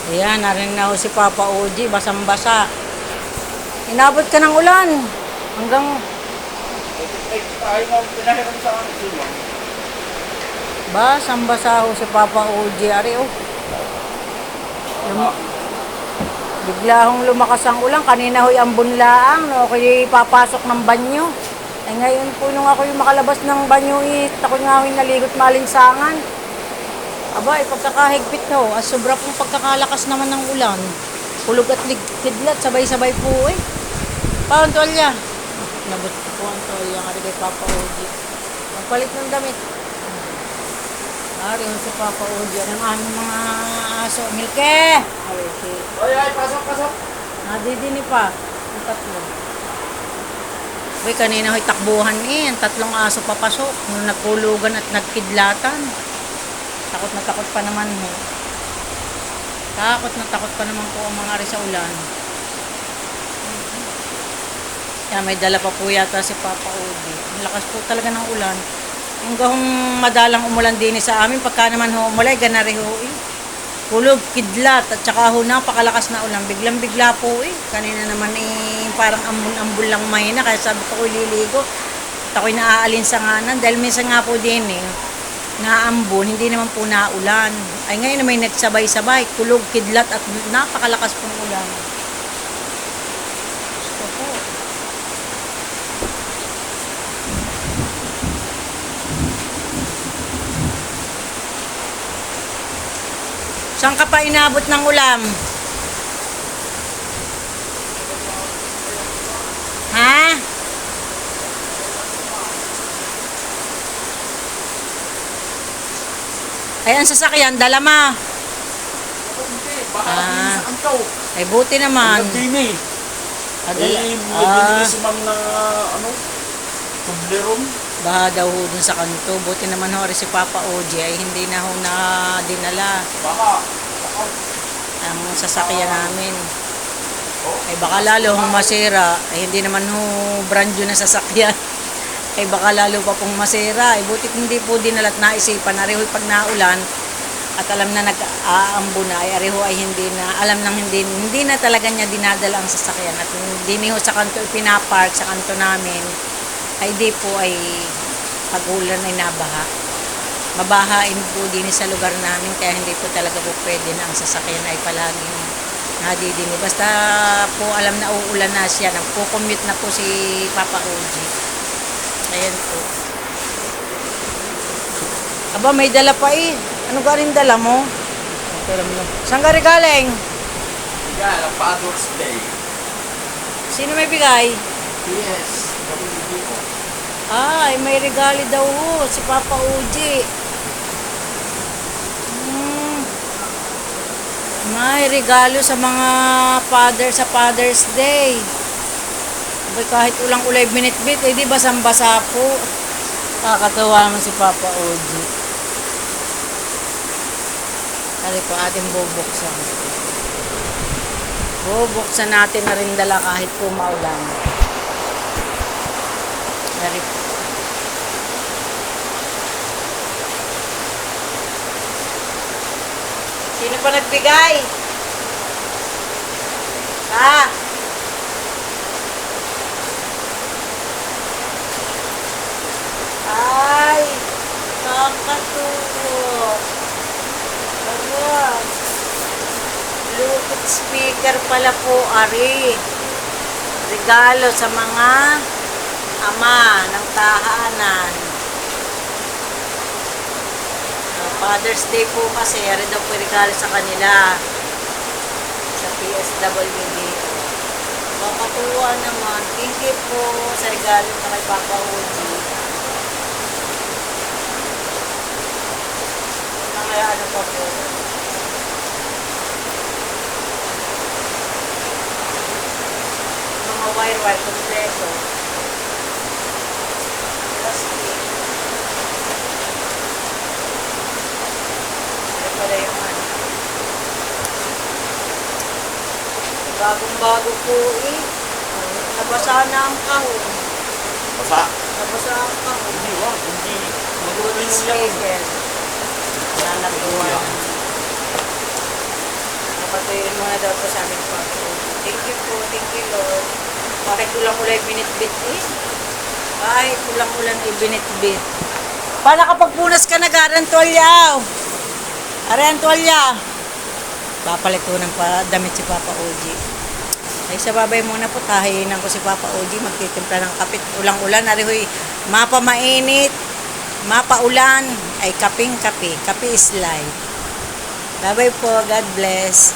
Ayan, narinig na ho si Papa Oji, basang-basa. Inabot ka ng ulan. Hanggang... Tayo nga pinahiram sa akin sila. Basang-basa ho si Papa Oji. Ari, oh. Bigla hong lumakas ang ulan. Kanina ho'y ambon laang. No? Ako'y papasok ng banyo. Ay ngayon po nung ako'y makalabas ng banyo, ako nga ho'y naligot malinsangan. Aba, pagkakahigpit no. As sobra pong pagkakalakas naman ng ulan. Kulog at kidlat, sabay-sabay po eh. Paano tuwalya? Nabot ko po ang tuwalya nga kay Papa Oji. Magpalit ng damit. Ari, si Papa Oji. Ang aming mga aso. Milke! Ay, pasok. Nadidini pa. Ang tatlo. Uy, kanina ho'y takbuhan eh. Ang tatlong aso papasok. Nung nagkulugan at nagkidlatan. Takot na takot pa naman ho. Takot na takot pa naman po ang mga ari sa ulan. Kaya may dala pa po yata si Papa Oji. Ang lakas po talaga ng ulan. Hanggang madalang umulan din sa amin. Pagka naman ho umulay, ganari ho eh. Kulog, kidlat, at saka ho napakalakas na ulan. Biglang-bigla po eh. Kanina naman eh, parang ambun-ambun lang mahina. Kaya sabi ko liligo. At ako'y naaalinsanganan. Dahil minsan nga po din eh, naambon, hindi naman po naulan. Ay ngayon na may nagsabay-sabay. Kulog, kidlat, at napakalakas pong ulan. Gusto po. Saan ka pa inabot ng ulam? Ha? Ay, ang sasakyan, dala ma. Ah. Ay, buti naman. Nagdini. Adala. Nagdini mang na, tubleron. Baha daw ho dun sa kanto. Buti naman ho, si Papa Oji ay hindi na ho na dinala Baka. ang sasakyan namin. Ay baka lalo hong masira. Ay hindi naman ho brand new na sasakyan. Ay baka lalo pa pong masira. Ay buti hindi po dinala at naisipan. Ariho pag naulan at alam na nag-aambo na, ay ariho ay hindi na, alam nang hindi na talaga niya dinadala ang sasakyan. At hindi ho sa kanto pinapark sa kanto namin. Ay di po ay pag-ulan ay nabaha. Mabahain po din sa lugar namin kaya hindi po talaga po pwede na ang sasakyan ay palaging nadidini. Basta po alam na uulan na siya, nagpo-commute na po si Papa Oji. Ayan po. Aba, may dala pa eh. Ano galing dala mo? Saan ka galing? Yan, ang Father's Day. Sino may bigay? Yes. Ay, may regalo daw ho, si Papa Oji. May regalo sa mga father sa Father's Day. Kahit ulang ulay binitbit, eh di basang-basa po. Kakatawa naman si Papa Oji. Kali po ating bubuksan. Bubuksan natin na rin dala kahit po maulan. Dari po. Sino pa nagbigay? Ha? Ay, kakatuwa. Ayan. Bluetooth speaker pala po, Ari. Regalo sa mga ama ng tahanan. Father's Day po kasi, ari daw po regalo sa kanila sa PSWD. Kakatuwa naman. Thank you po sa regalo na kay Papa Oji. Kaya ano pa po? Mga wire kompleto. Plastic. Ito pala yung ano. Bagong-bago po eh. Nabasa na ang kahon. Basa. Nabasa ang kahon. Hindi, wag. Hindi. Bluetooth Mag-release yan. speaker. Nanagawa. Yun muna daw po sabi ni Papa Oji. Thank you Lord. Bakit ulang-ulan binitbit eh? Kahit ulang-ulan ibinitbit. Para kapag punas ka na, garantolya. Arantolya. Papalitunan pa damit si Papa Oji. Ay sa babay muna po, tahinan ko si Papa Oji. Magtitimpla ng kapit. Ulang-ulan, arihoy, mapa mainit, mapa ulan, ay kaping kape. Kape is life. Bye-bye po. God bless.